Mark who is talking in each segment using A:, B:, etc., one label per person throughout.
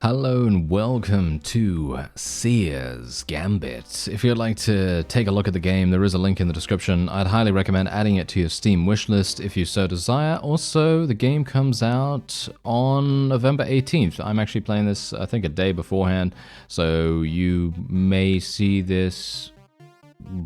A: Hello and welcome to Seer's Gambit. If you'd like to take a look at the game, there is a link in the description. I'd highly recommend adding it to your Steam wishlist if you so desire. Also, the game comes out on November 18th. I'm actually playing this, I think, a day beforehand, so you may see this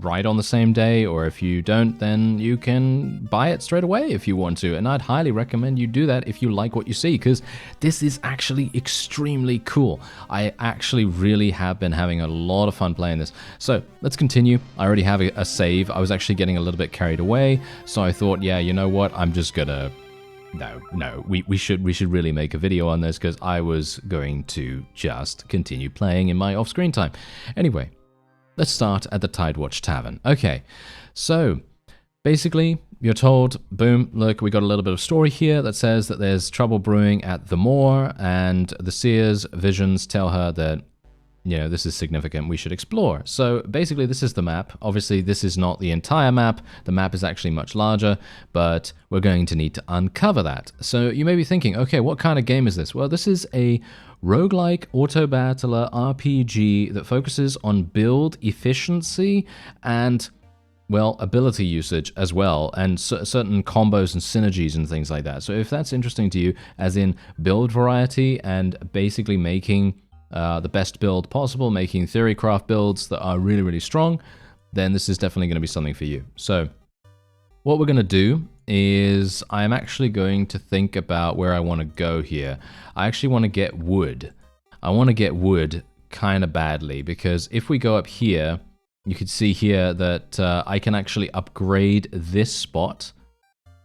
A: right on the same day, or if you don't, then you can buy it straight away if you want to, and I'd highly recommend you do that if you like what you see, because this is actually extremely cool. I actually really have been having a lot of fun playing this. So let's continue. I already have a save. I was actually getting a little bit carried away, so I thought, yeah, you know what, I'm just gonna we should really make a video on this, because I was going to just continue playing in my off-screen time. Anyway, let's start at the Tidewatch Tavern. Okay, so basically you're told, boom, look, we got a little bit of story here that says that there's trouble brewing at the moor, and the Seer's visions tell her that, you know, this is significant, we should explore. So basically this is the map. Obviously this is not the entire map. The map is actually much larger, but we're going to need to uncover that. So you may be thinking, okay, what kind of game is this? Well, this is a roguelike auto-battler RPG that focuses on build efficiency and, well, ability usage as well, and certain combos and synergies and things like that. So if that's interesting to you, as in build variety and basically making the best build possible, making theorycraft builds that are really, really strong, then this is definitely going to be something for you. So what we're going to do is I'm actually going to think about where I want to go here. I actually want to get wood. I want to get wood kind of badly, because if we go up here, you can see here that I can actually upgrade this spot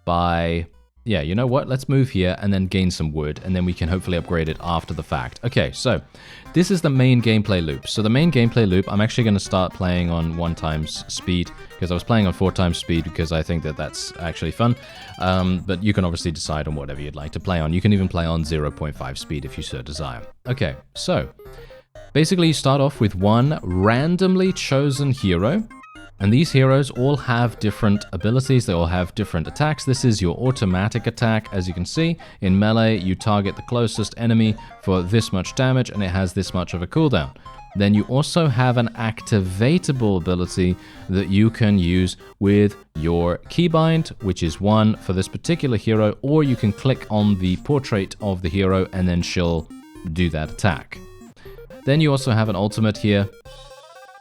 A: by, yeah, you know what? Let's move here and then gain some wood, and then we can hopefully upgrade it after the fact. Okay, so this is the main gameplay loop. So the main gameplay loop, I'm actually going to start playing on 1x speed, because I was playing on 4x speed because I think that that's actually fun. But you can obviously decide on whatever you'd like to play on. You can even play on 0.5 speed if you so desire. Okay, so basically you start off with one randomly chosen hero. And these heroes all have different abilities, they all have different attacks. This is your automatic attack, as you can see. In melee, you target the closest enemy for this much damage, and it has this much of a cooldown. Then you also have an activatable ability that you can use with your keybind, which is 1 for this particular hero, or you can click on the portrait of the hero and then she'll do that attack. Then you also have an ultimate here.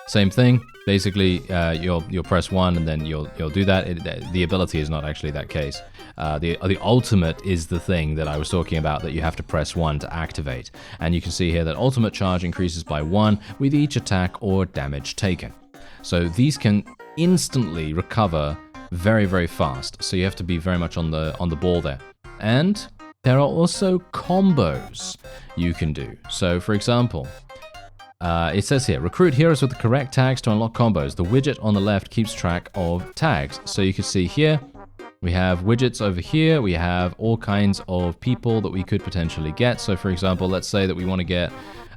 A: Same thing. Basically, you'll press 1 and then you'll do that. The ability is not actually that case. The ultimate is the thing that I was talking about, that you have to press 1 to activate. And you can see here that ultimate charge increases by 1 with each attack or damage taken. So these can instantly recover very, very fast. So you have to be very much on the ball there. And there are also combos you can do. So for example, it says here, recruit heroes with the correct tags to unlock combos. The widget on the left keeps track of tags. So you can see here, we have widgets over here. We have all kinds of people that we could potentially get. So for example, let's say that we want to get,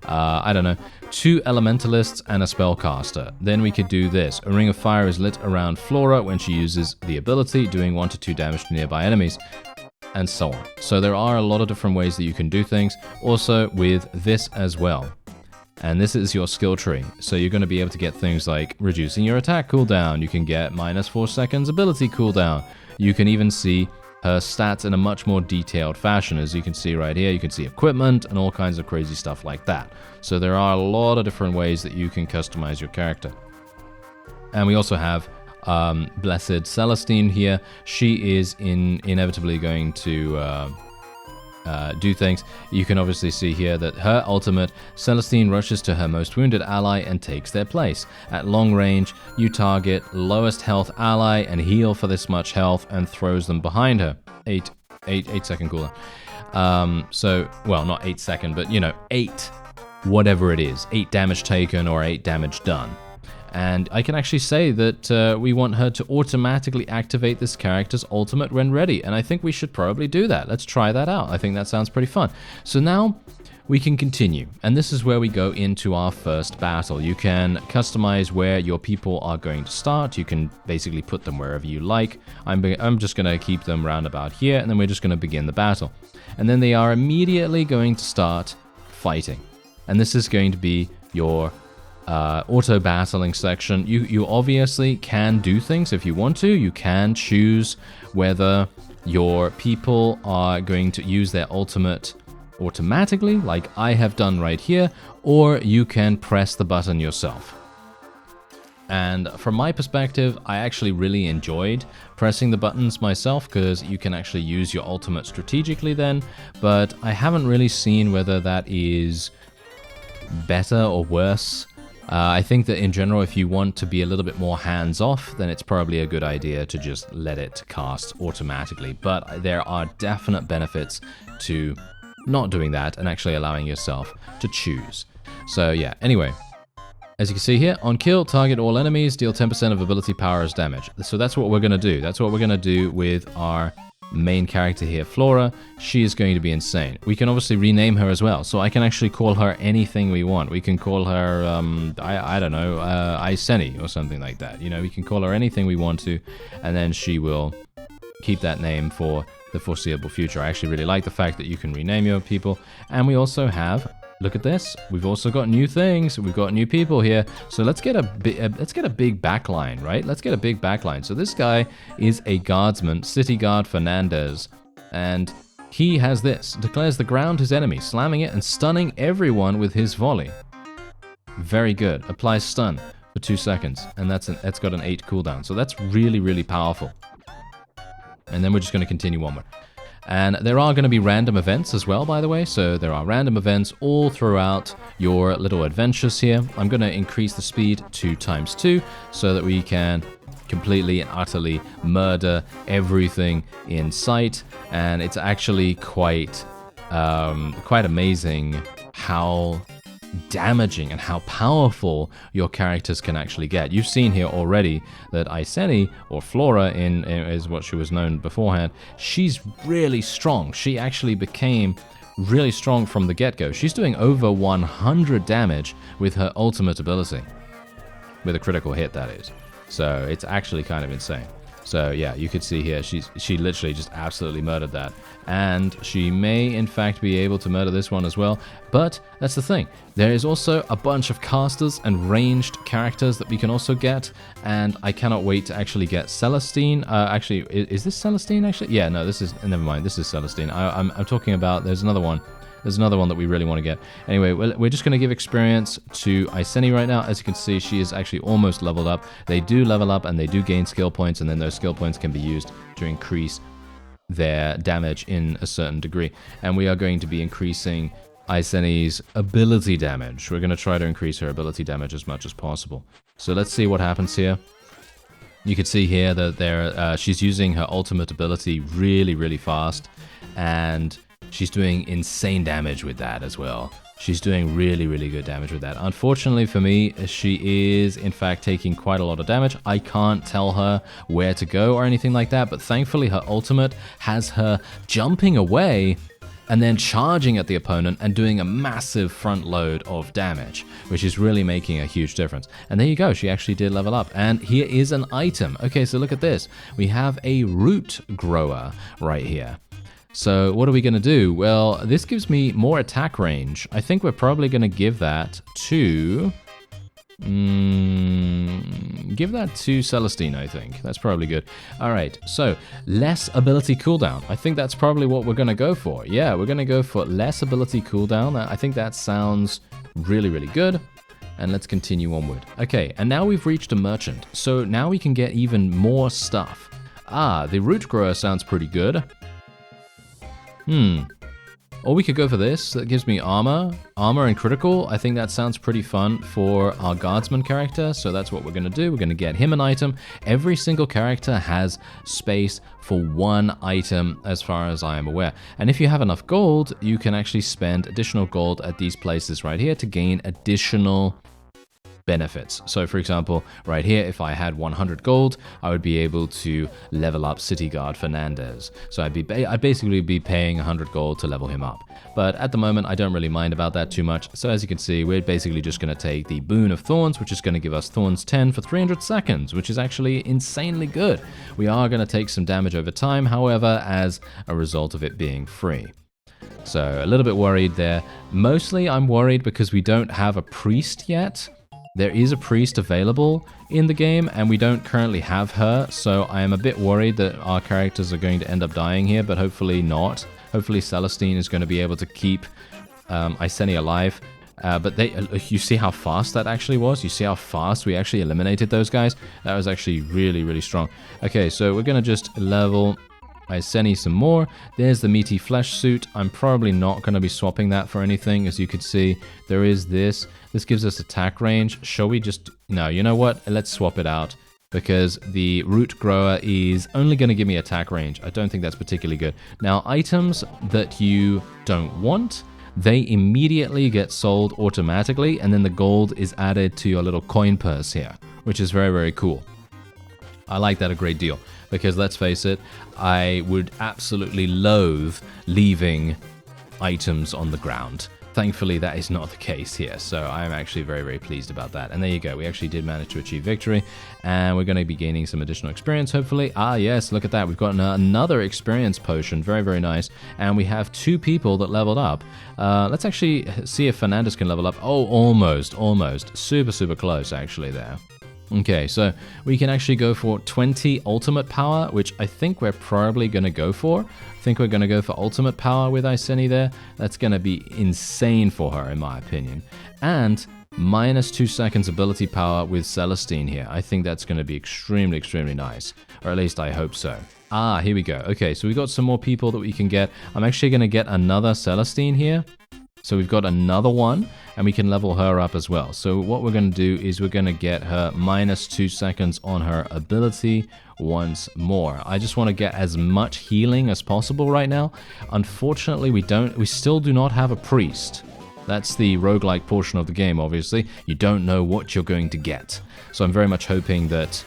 A: I don't know, 2 elementalists and a spellcaster. Then we could do this. A ring of fire is lit around Flora when she uses the ability, doing 1 to 2 damage to nearby enemies, and so on. So there are a lot of different ways that you can do things. Also with this as well. And this is your skill tree. So you're going to be able to get things like reducing your attack cooldown. You can get -4 seconds ability cooldown. You can even see her stats in a much more detailed fashion. As you can see right here, you can see equipment and all kinds of crazy stuff like that. So there are a lot of different ways that you can customize your character. And we also have Blessed Celestine here. She is inevitably going to do things. You can obviously see here that her ultimate, Celestine rushes to her most wounded ally and takes their place. At long range, you target lowest health ally and heal for this much health and throws them behind her. 8 second cooldown. So, well, not 8 second, but you know, 8 whatever it is. 8 damage taken or 8 damage done. And I can actually say that we want her to automatically activate this character's ultimate when ready. And I think we should probably do that. Let's try that out. I think that sounds pretty fun. So now we can continue. And this is where we go into our first battle. You can customize where your people are going to start. You can basically put them wherever you like. I'm just going to keep them round about here. And then we're just going to begin the battle. And then they are immediately going to start fighting. And this is going to be your auto battling section. You obviously can do things if you want to. You can choose whether your people are going to use their ultimate automatically, like I have done right here, or you can press the button yourself. And from my perspective, I actually really enjoyed pressing the buttons myself because you can actually use your ultimate strategically then, but I haven't really seen whether that is better or worse. I think that in general, if you want to be a little bit more hands-off, then it's probably a good idea to just let it cast automatically. But there are definite benefits to not doing that and actually allowing yourself to choose. So yeah, anyway. As you can see here, on kill, target all enemies, deal 10% of ability power as damage. So that's what we're going to do. That's what we're going to do with our main character here, Flora. She is going to be insane. We can obviously rename her as well. So I can actually call her anything we want. We can call her, I don't know, Iceni or something like that. You know, we can call her anything we want to, and then she will keep that name for the foreseeable future. I actually really like the fact that you can rename your people. And we also have... Look at this. We've also got new things. We've got new people here. So let's get a big backline, right? Let's get a big backline. So this guy is a guardsman, City Guard Fernandez, and he has this: declares the ground his enemy, slamming it and stunning everyone with his volley. Very good. Applies stun for 2 seconds, and that's got an 8 cooldown. So that's really, really powerful. And then we're just going to continue onward. And there are going to be random events as well, by the way. So there are random events all throughout your little adventures here. I'm going to increase the speed to ×2 so that we can completely and utterly murder everything in sight. And it's actually quite amazing how damaging and how powerful your characters can actually get. You've seen here already that Iceni, or Flora is what she was known beforehand, she's really strong. She actually became really strong from the get-go. She's doing over 100 damage with her ultimate ability. With a critical hit, that is. So it's actually kind of insane. So yeah, you could see here, she literally just absolutely murdered that. And she may in fact be able to murder this one as well. But that's the thing. There is also a bunch of casters and ranged characters that we can also get. And I cannot wait to actually get Celestine. Actually, is this Celestine actually? Yeah, no, this is, never mind, this is Celestine. I'm talking about, there's another one. There's another one that we really want to get. Anyway, we're just going to give experience to Iceni right now. As you can see, she is actually almost leveled up. They do level up and they do gain skill points, and then those skill points can be used to increase their damage in a certain degree. And we are going to be increasing Iceni's ability damage. We're going to try to increase her ability damage as much as possible. So let's see what happens here. You can see here that she's using her ultimate ability really, really fast. And she's doing insane damage with that as well. She's doing really, really good damage with that. Unfortunately for me, she is in fact taking quite a lot of damage. I can't tell her where to go or anything like that, but thankfully her ultimate has her jumping away and then charging at the opponent and doing a massive front load of damage, which is really making a huge difference. And there you go, she actually did level up. And here is an item. Okay, so look at this. We have a root grower right here. So what are we going to do? Well, this gives me more attack range. I think we're probably going to give that to... give that to Celestine, I think. That's probably good. All right, so less ability cooldown. I think that's probably what we're going to go for. Yeah, we're going to go for less ability cooldown. I think that sounds really, really good. And let's continue onward. Okay, and now we've reached a merchant. So now we can get even more stuff. Ah, the root grower sounds pretty good. Or we could go for this. That gives me armor and critical. I think that sounds pretty fun for our guardsman character. So that's what we're going to do. We're going to get him an item. Every single character has space for one item as far as I am aware. And if you have enough gold, you can actually spend additional gold at these places right here to gain additional benefits. So for example, right here, if I had 100 gold, I would be able to level up City Guard Fernandez. So I'd basically be paying 100 gold to level him up. But at the moment, I don't really mind about that too much. So as you can see, we're basically just going to take the Boon of Thorns, which is going to give us Thorns 10 for 300 seconds, which is actually insanely good. We are going to take some damage over time, however, as a result of it being free. So a little bit worried there. Mostly I'm worried because we don't have a priest yet. There is a priest available in the game, and we don't currently have her, so I am a bit worried that our characters are going to end up dying here, but hopefully not. Hopefully Celestine is going to be able to keep Iceni alive. But you see how fast that actually was? You see how fast we actually eliminated those guys? That was actually really, really strong. Okay, so we're going to just level Iceni some more. There's the meaty flesh suit. I'm probably not going to be swapping that for anything. As you can see, there is this. This gives us attack range. Shall we just... No, you know what? Let's swap it out. Because the root grower is only going to give me attack range. I don't think that's particularly good. Now, items that you don't want, they immediately get sold automatically, and then the gold is added to your little coin purse here, which is very, very cool. I like that a great deal, because let's face it, I would absolutely loathe leaving items on the ground. Thankfully, that is not the case here, so I'm actually very, very pleased about that. And there you go, we actually did manage to achieve victory, and we're going to be gaining some additional experience, hopefully. Ah, yes, look at that, we've got another experience potion, very, very nice, and we have 2 people that leveled up. Let's actually see if Fernandez can level up. Oh, almost, super, super close, actually, there. Okay, so we can actually go for 20 ultimate power, which I think we're probably going to go for. I think we're going to go for ultimate power with Iceni there. That's going to be insane for her, in my opinion. And minus 2 seconds ability power with Celestine here. I think that's going to be extremely, extremely nice. Or at least I hope so. Ah, here we go. Okay, so we've got some more people that we can get. I'm actually going to get another Celestine here. So we've got another one, and we can level her up as well. So what we're going to do is we're going to get her minus 2 seconds on her ability once more. I just want to get as much healing as possible right now. Unfortunately, we still do not have a priest. That's the roguelike portion of the game, obviously. You don't know what you're going to get. So I'm very much hoping that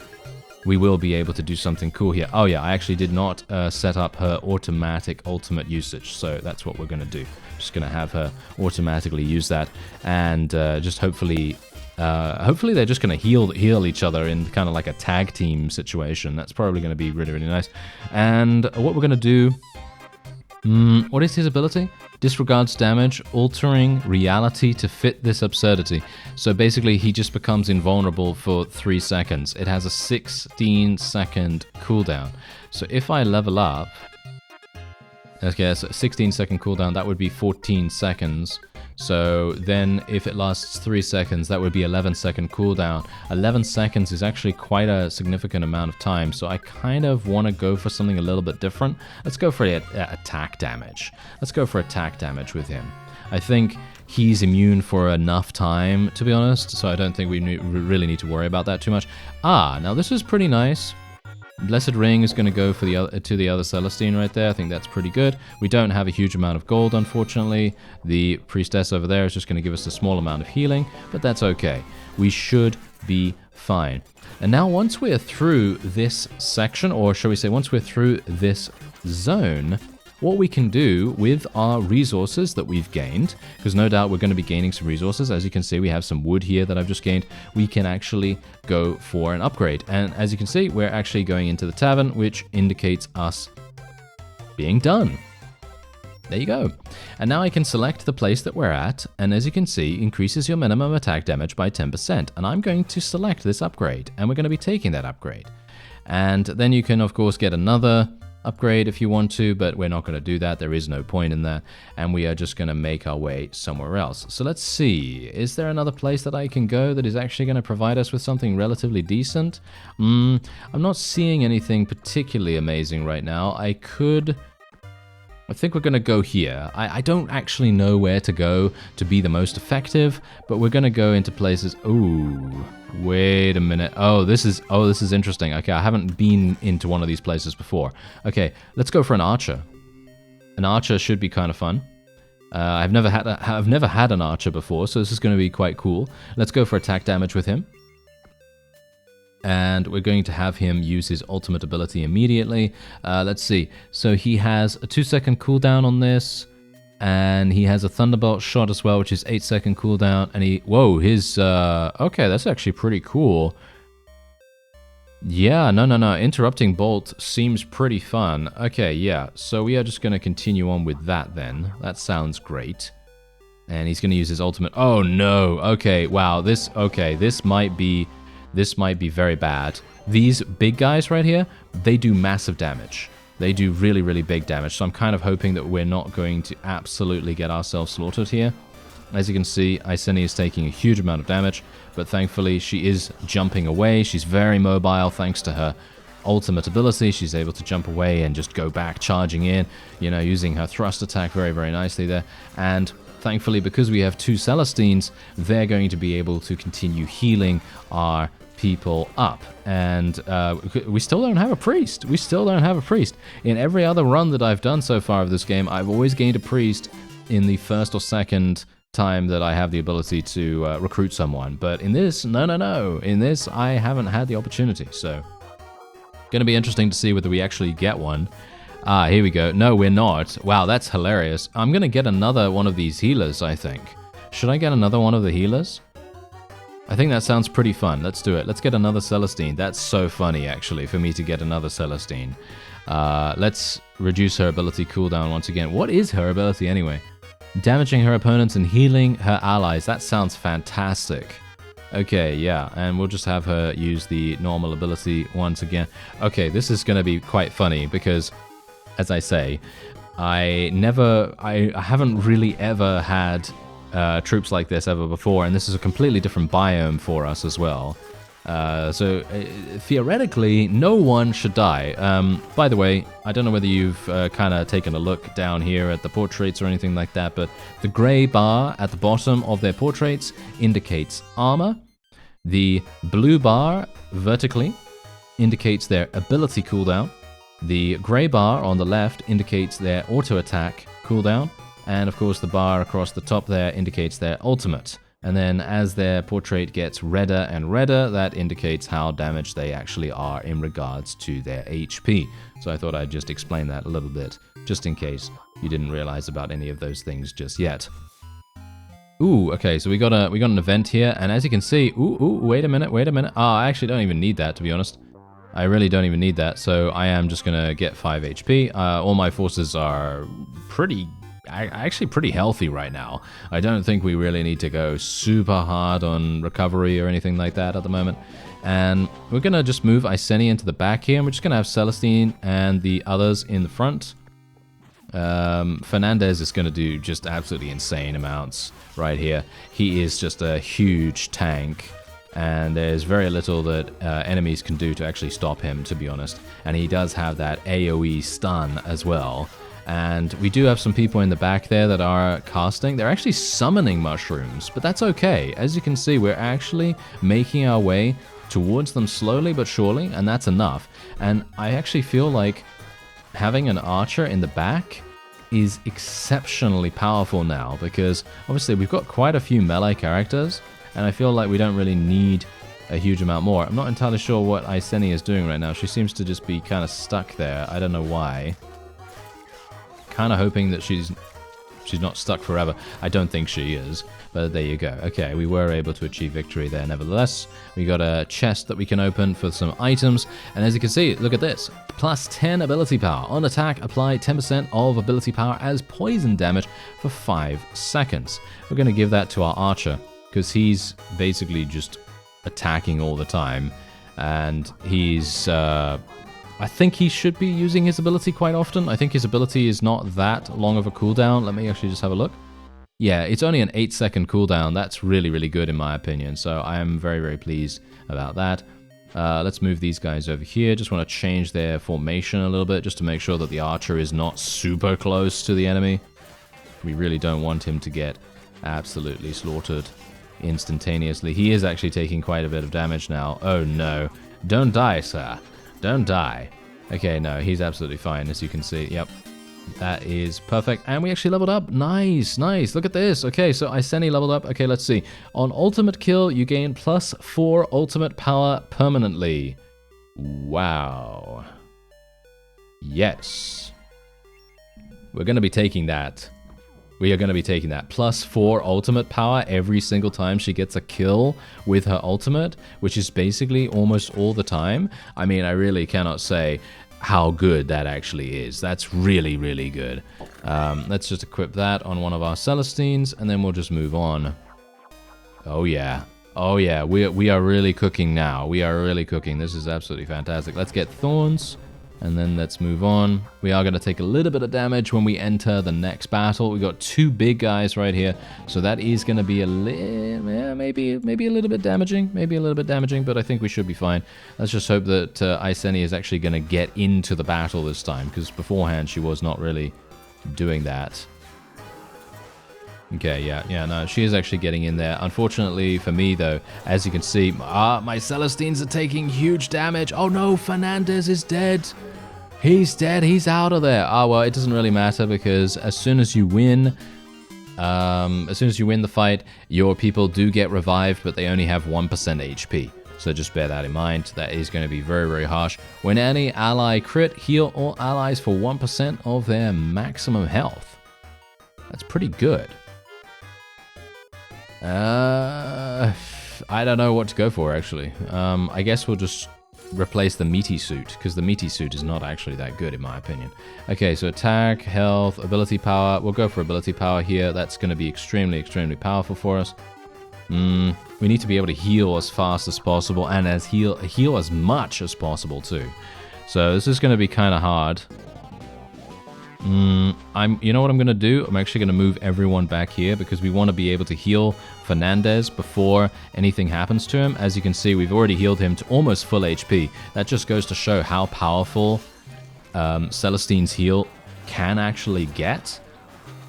A: we will be able to do something cool here. Oh yeah, I actually did not set up her automatic ultimate usage, so that's what we're going to do. Just going to have her automatically use that, and just hopefully they're just going to heal each other in kind of like a tag team situation. That's probably going to be really, really nice. And what we're going to do... what is his ability? Disregards damage, altering reality to fit this absurdity. So basically, he just becomes invulnerable for 3 seconds. It has a 16-second cooldown. So if I level up... Okay, so 16-second cooldown, that would be 14 seconds. So then if it lasts 3 seconds, that would be 11-second cooldown. 11 seconds is actually quite a significant amount of time, so I kind of want to go for something a little bit different. Let's go for attack damage. Let's go for attack damage with him. I think he's immune for enough time, to be honest, so I don't think we really need to worry about that too much. Ah, now this is pretty nice. Blessed Ring is going to go for to the other Celestine right there. I think that's pretty good. We don't have a huge amount of gold, unfortunately. The Priestess over there is just going to give us a small amount of healing, but that's okay. We should be fine. And now once we're through this section, or shall we say once we're through this zone, what we can do with our resources that we've gained, because no doubt we're going to be gaining some resources. As you can see, we have some wood here that I've just gained. We can actually go for an upgrade. And as you can see, we're actually going into the tavern, which indicates us being done. There you go. And now I can select the place that we're at, and as you can see, increases your minimum attack damage by 10%. And I'm going to select this upgrade, and we're going to be taking that upgrade. And then you can, of course, get another upgrade if you want to, but we're not going to do that. There is no point in that, and we are just going to make our way somewhere else. So let's see, is there another place that I can go that is actually going to provide us with something relatively decent? I'm not seeing anything particularly amazing right now. I think we're going to go here. I don't actually know where to go to be the most effective, but we're going to go into places... Ooh, wait a minute. Oh, this is interesting. Okay, I haven't been into one of these places before. Okay, let's go for an archer. An archer should be kind of fun. I've never had an archer before, so this is going to be quite cool. Let's go for attack damage with him. And we're going to have him use his ultimate ability immediately. Let's see. So he has a 2-second cooldown on this, and he has a Thunderbolt shot as well, which is 8-second cooldown. And okay, that's actually pretty cool. Yeah, no. Interrupting Bolt seems pretty fun. Okay, yeah. So we are just going to continue on with that then. That sounds great. And he's going to use his ultimate. Oh, no. Okay, wow. This might be very bad. These big guys right here, they do massive damage. They do really, really big damage. So I'm kind of hoping that we're not going to absolutely get ourselves slaughtered here. As you can see, Iceni is taking a huge amount of damage, but thankfully she is jumping away. She's very mobile thanks to her ultimate ability. She's able to jump away and just go back, charging in, you know, using her thrust attack very, very nicely there. And thankfully, because we have 2 Celestines, they're going to be able to continue healing our people up. And we still don't have a priest. We still don't have a priest. In every other run that I've done so far of this game, I've always gained a priest in the first or second time that I have the ability to recruit someone. But in this, no. In this, I haven't had the opportunity. So, going to be interesting to see whether we actually get one. Ah, here we go. No, we're not. Wow, that's hilarious. I'm going to get another one of these healers, I think. Should I get another one of the healers? I think that sounds pretty fun. Let's do it. Let's get another Celestine. That's so funny, actually, for me to get another Celestine. Let's reduce her ability cooldown once again. What is her ability anyway? Damaging her opponents and healing her allies. That sounds fantastic. Okay, yeah, and we'll just have her use the normal ability once again. Okay, this is going to be quite funny because, as I say, I haven't really ever had troops like this ever before, and this is a completely different biome for us as well. So theoretically, no one should die. By the way, I don't know whether you've kind of taken a look down here at the portraits or anything like that, but the gray bar at the bottom of their portraits indicates armor. The blue bar vertically indicates their ability cooldown. The gray bar on the left indicates their auto attack cooldown. And of course, the bar across the top there indicates their ultimate. And then as their portrait gets redder and redder, that indicates how damaged they actually are in regards to their HP. So I thought I'd just explain that a little bit, just in case you didn't realize about any of those things just yet. Ooh, okay, so we got an event here, and as you can see, wait a minute. Oh, I actually don't even need that, to be honest. I really don't even need that, so I am just gonna get 5 HP. All my forces are actually pretty healthy right now. I don't think we really need to go super hard on recovery or anything like that at the moment. And we're going to just move Iceni into the back here, and we're just going to have Celestine and the others in the front. Fernandez is going to do just absolutely insane amounts right here. He is just a huge tank, and there's very little that enemies can do to actually stop him, to be honest. And he does have that AoE stun as well. And we do have some people in the back there that are casting. They're actually summoning mushrooms, but that's okay. As you can see, we're actually making our way towards them slowly but surely, and that's enough. And I actually feel like having an archer in the back is exceptionally powerful now, because obviously we've got quite a few melee characters, and I feel like we don't really need a huge amount more. I'm not entirely sure what Iceni is doing right now. She seems to just be kind of stuck there. I don't know why. Kind of hoping that she's not stuck forever. I don't think she is, but there you go. Okay, we were able to achieve victory there nevertheless. We got a chest that we can open for some items, and as you can see, look at this. Plus 10 ability power. On attack, apply 10% of ability power as poison damage for 5 seconds. We're going to give that to our archer, because he's basically just attacking all the time, and he's I think he should be using his ability quite often. I think his ability is not that long of a cooldown. Let me actually just have a look. Yeah, it's only an 8-second cooldown. That's really, really good in my opinion. So I am very, very pleased about that. Let's move these guys over here. Just want to change their formation a little bit just to make sure that the archer is not super close to the enemy. We really don't want him to get absolutely slaughtered instantaneously. He is actually taking quite a bit of damage now. Oh no. Don't die, sir. Don't die. Okay, no, he's absolutely fine, as you can see. Yep, that is perfect. And we actually leveled up. Nice, nice. Look at this. Okay, so Iceni leveled up. Okay, let's see. On ultimate kill, you gain plus 4 ultimate power permanently. Wow. Yes. We're going to be taking that We are going to be taking that. +4 ultimate power every single time she gets a kill with her ultimate, which is basically almost all the time. I mean, I really cannot say how good that actually is. That's really, really good. Let's just equip that on one of our Celestines, and then we'll just move on. Oh, yeah. Oh, yeah. We are really cooking now. We are really cooking. This is absolutely fantastic. Let's get Thorns. And then let's move on. We are going to take a little bit of damage when we enter the next battle. We got 2 big guys right here. So that is going to be a little, yeah, maybe a little bit damaging. Maybe a little bit damaging, but I think we should be fine. Let's just hope that Iceni is actually going to get into the battle this time, because beforehand she was not really doing that. Okay, yeah, no, she is actually getting in there. Unfortunately for me, though, as you can see, my Celestines are taking huge damage. Oh no, Fernandez is dead. He's dead. He's out of there. Oh, well, it doesn't really matter, because as soon as you win the fight, your people do get revived, but they only have 1% HP. So just bear that in mind. That is going to be very, very harsh. When any ally crit, heal all allies for 1% of their maximum health. That's pretty good. I don't know what to go for, actually. I guess we'll just replace the meaty suit, because the meaty suit is not actually that good in my opinion. Okay, so attack, health, ability power. We'll go for ability power here. That's going to be extremely, extremely powerful for us. We need to be able to heal as fast as possible, and heal as much as possible too. So this is going to be kind of hard. You know what I'm going to do? I'm actually going to move everyone back here, because we want to be able to heal Fernandez before anything happens to him. As you can see, we've already healed him to almost full HP. That just goes to show how powerful Celestine's heal can actually get.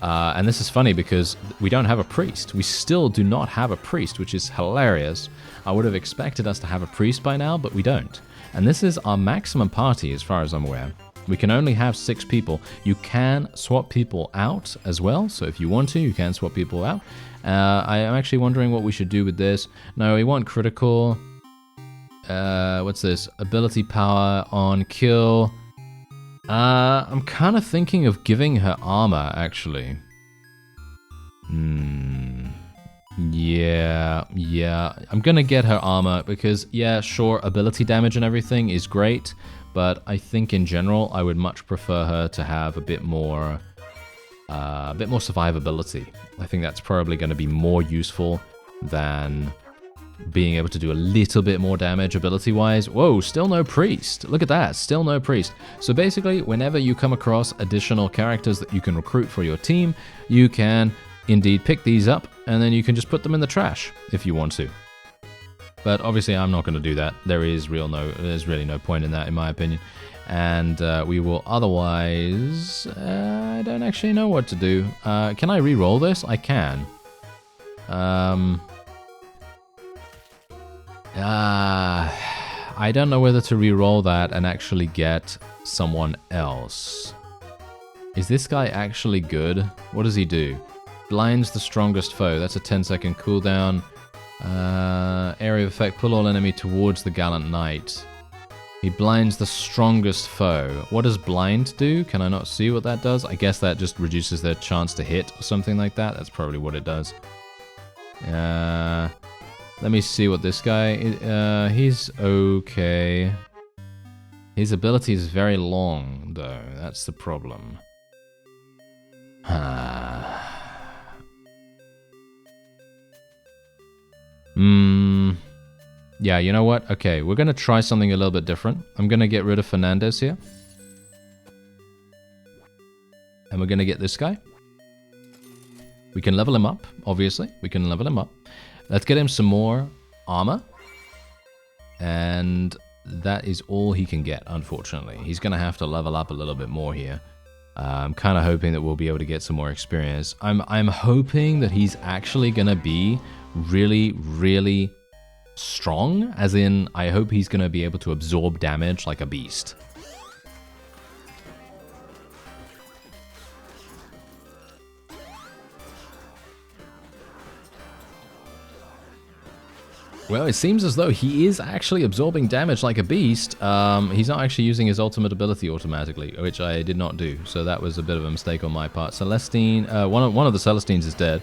A: And this is funny, because we don't have a priest. We still do not have a priest, which is hilarious. I would have expected us to have a priest by now, but we don't. And this is our maximum party as far as I'm aware. We can only have 6 people. You can swap people out as well. So if you want to, you can swap people out. I am actually wondering what we should do with this. No, we want critical. What's this? Ability power on kill. I'm kind of thinking of giving her armor, actually. Yeah. I'm going to get her armor because, yeah, sure, ability damage and everything is great. But I think in general, I would much prefer her to have a bit more survivability. I think that's probably going to be more useful than being able to do a little bit more damage ability-wise. Whoa, still no priest. Look at that, still no priest. So basically, whenever you come across additional characters that you can recruit for your team, you can indeed pick these up, and then you can just put them in the trash if you want to. But obviously, I'm not going to do that. There's really no point in that, in my opinion. And we will otherwise... I don't actually know what to do. Can I re-roll this? I can. I don't know whether to re-roll that and actually get someone else. Is this guy actually good? What does he do? Blinds the strongest foe. That's a 10-second cooldown. Area of effect, pull all enemy towards the gallant knight. He blinds the strongest foe. What does blind do? Can I not see what that does? I guess that just reduces their chance to hit or something like that. That's probably what it does. Let me see what this guy is. He's okay. His ability is very long, though. That's the problem. Yeah, you know what? Okay, we're going to try something a little bit different. I'm going to get rid of Fernandez here. And we're going to get this guy. We can level him up, obviously. We can level him up. Let's get him some more armor. And that is all he can get, unfortunately. He's going to have to level up a little bit more here. I'm kind of hoping that we'll be able to get some more experience. I'm hoping that he's actually going to be really, really strong, as in I hope he's going to be able to absorb damage like a beast. Well, it seems as though he is actually absorbing damage like a beast. He's not actually using his ultimate ability automatically, which I did not do. So that was a bit of a mistake on my part. Celestine, one of the Celestines is dead.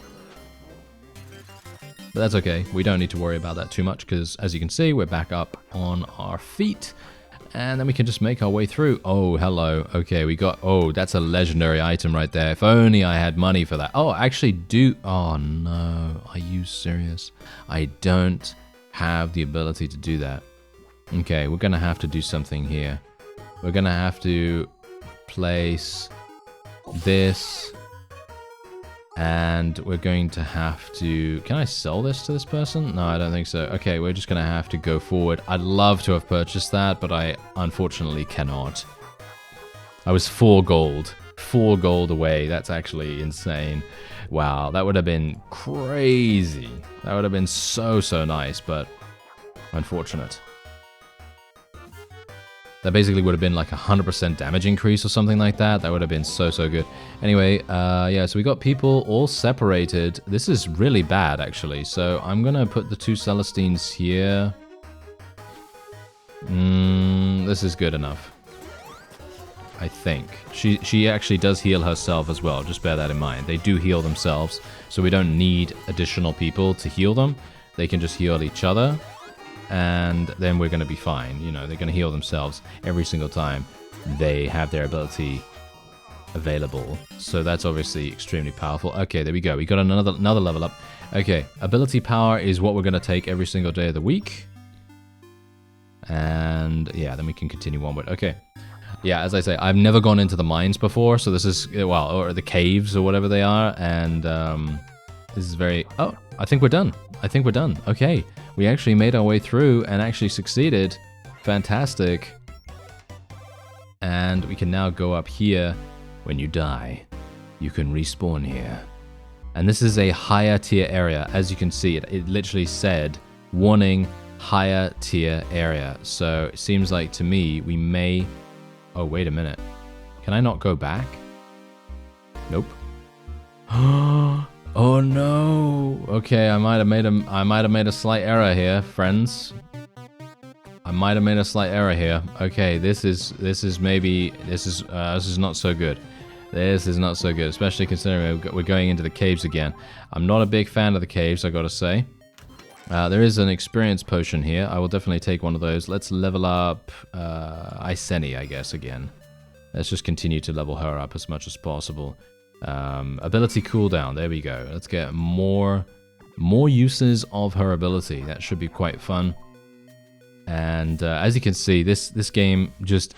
A: But that's okay. We don't need to worry about that too much because, as you can see, we're back up on our feet. And then we can just make our way through. Oh, hello. Okay, we got... Oh, that's a legendary item right there. If only I had money for that. Oh, I actually do... Oh, no. Are you serious? I don't have the ability to do that. Okay, we're going to have to do something here. We're going to have to place this... And we're going to have to... Can I sell this to this person? No, I don't think so. Okay, we're just going to have to go forward. I'd love to have purchased that, but I unfortunately cannot. I was 4 gold. 4 gold away. That's actually insane. Wow, that would have been crazy. That would have been so, so nice, but unfortunate. That basically would have been like 100% damage increase or something like that. That would have been so, so good. Anyway, yeah, so we got people all separated. This is really bad, actually. So I'm going to put the 2 Celestines here. This is good enough. I think. She actually does heal herself as well. Just bear that in mind. They do heal themselves, so we don't need additional people to heal them. They can just heal each other. And then we're going to be fine. You know, they're going to heal themselves every single time they have their ability available. So that's obviously extremely powerful. Okay, there we go. We got another level up. Okay, ability power is what we're going to take every single day of the week. And yeah, then we can continue onward. Okay. Yeah, as I say, I've never gone into the mines before. So this is, well, or the caves or whatever they are. And this is very... Oh, I think we're done. I think we're done. Okay. We actually made our way through and actually succeeded. Fantastic. And we can now go up here. When you die, you can respawn here. And this is a higher tier area. As you can see, it literally said, warning, higher tier area. So it seems like to me, we may... Oh, wait a minute. Can I not go back? Nope. Oh no! Okay, I might have made a slight error here, friends. I might have made a slight error here. Okay, this is not so good. This is not so good, especially considering we're going into the caves again. I'm not a big fan of the caves, I gotta say. There is an experience potion here. I will definitely take one of those. Let's level up Iceni, I guess, again. Let's just continue to level her up as much as possible. Ability cooldown, there we go. Let's get more uses of her ability. That should be quite fun. And as you can see, this game just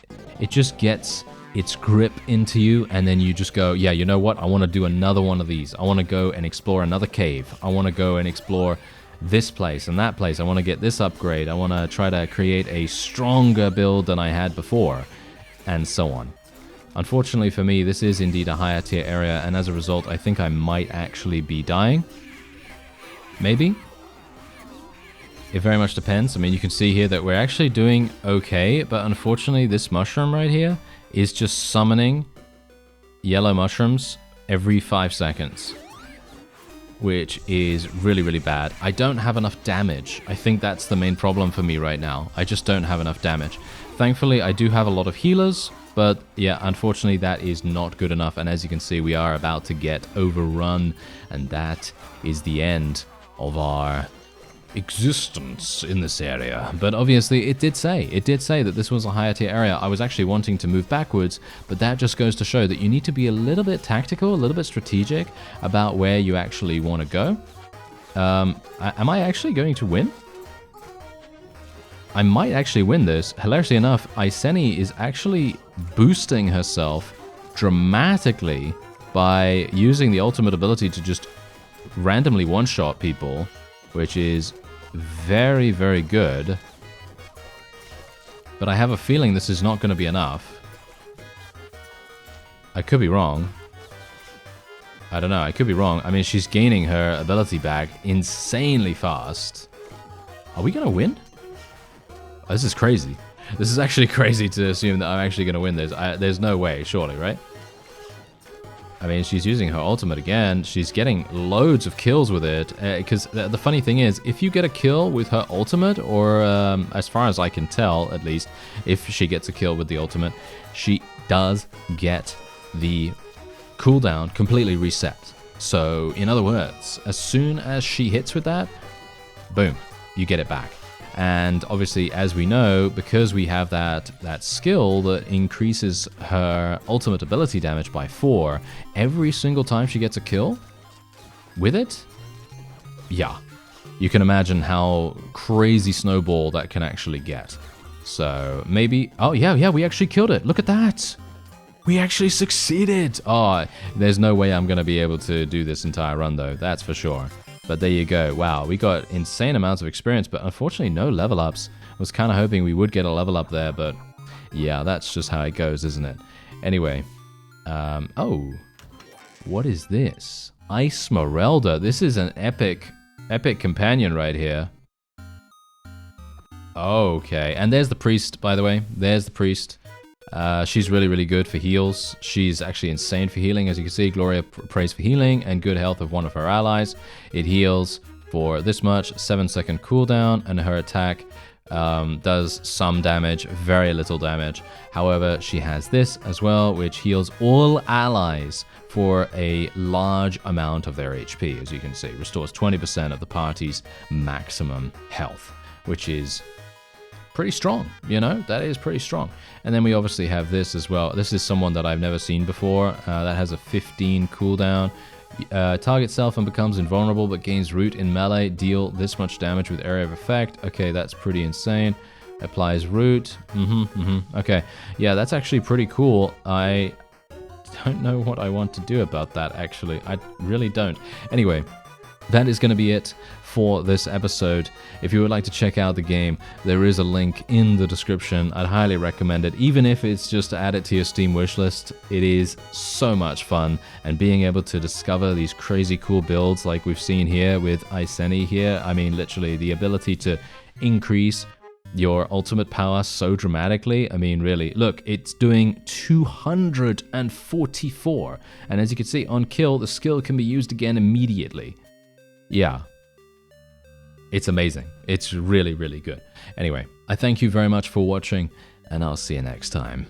A: gets its grip into you, and then you just go, yeah, you know what? I want to do another one of these. I want to go and explore another cave. I want to go and explore this place and that place. I want to get this upgrade. I want to try to create a stronger build than I had before, and so on. Unfortunately for me, this is indeed a higher tier area, and as a result, I think I might actually be dying. Maybe. It very much depends. I mean, you can see here that we're actually doing okay, but unfortunately, this mushroom right here is just summoning yellow mushrooms every 5 seconds, which is really, really bad. I don't have enough damage. I think that's the main problem for me right now. I just don't have enough damage. Thankfully, I do have a lot of healers, but yeah, unfortunately that is not good enough, and as you can see, we are about to get overrun, and that is the end of our existence in this area. But obviously it did say that this was a higher tier area. I was actually wanting to move backwards, but that just goes to show that you need to be a little bit tactical, a little bit strategic about where you actually want to go. Am I actually going to win? I might actually win this. Hilariously enough, Iceni is actually boosting herself dramatically by using the ultimate ability to just randomly one-shot people, which is very, very good. But I have a feeling this is not going to be enough. I could be wrong. I don't know, I could be wrong. I mean, she's gaining her ability back insanely fast. Are we going to win? Oh, this is crazy. This is actually crazy to assume that I'm actually going to win this. There's no way, surely, right? I mean, she's using her ultimate again. She's getting loads of kills with it. Because the funny thing is, if you get a kill with her ultimate, or as far as I can tell, at least, if she gets a kill with the ultimate, she does get the cooldown completely reset. So, in other words, as soon as she hits with that, boom, you get it back. And obviously, as we know, because we have that skill that increases her ultimate ability damage by 4, every single time she gets a kill with it, yeah, you can imagine how crazy snowball that can actually get. So maybe, oh yeah, we actually killed it. Look at that. We actually succeeded. Oh, there's no way I'm going to be able to do this entire run though, that's for sure. But there you go. Wow, we got insane amounts of experience, but unfortunately no level ups. I was kind of hoping we would get a level up there, but yeah, that's just how it goes, isn't it? Anyway, oh, what is this? Ice Smeralda. This is an epic companion right here. Okay, and there's the priest, by the way. There's the priest. She's really, really good for heals. She's actually insane for healing. As you can see, Gloria prays for healing and good health of one of her allies. It heals for this much, 7-second cooldown, and her attack does some damage, very little damage. However, she has this as well, which heals all allies for a large amount of their HP, as you can see. Restores 20% of the party's maximum health, which is pretty strong, you know, that is pretty strong. And then we obviously have this as well. This is someone that I've never seen before. That has a 15 cooldown. Target self and becomes invulnerable but gains root in melee. Deal this much damage with area of effect. Okay, that's pretty insane. Applies root. Okay, yeah, that's actually pretty cool. I don't know what I want to do about that, actually. I really don't. Anyway, that is going to be it for this episode. If you would like to check out the game, there is a link in the description. I'd highly recommend it, even if it's just to add it to your Steam wishlist. It is so much fun, and being able to discover these crazy cool builds like we've seen here with Iceni here, I mean, literally the ability to increase your ultimate power so dramatically. I mean, really, look, it's doing 244, and as you can see, on kill, the skill can be used again immediately. Yeah, it's amazing. It's really, really good. Anyway, I thank you very much for watching, and I'll see you next time.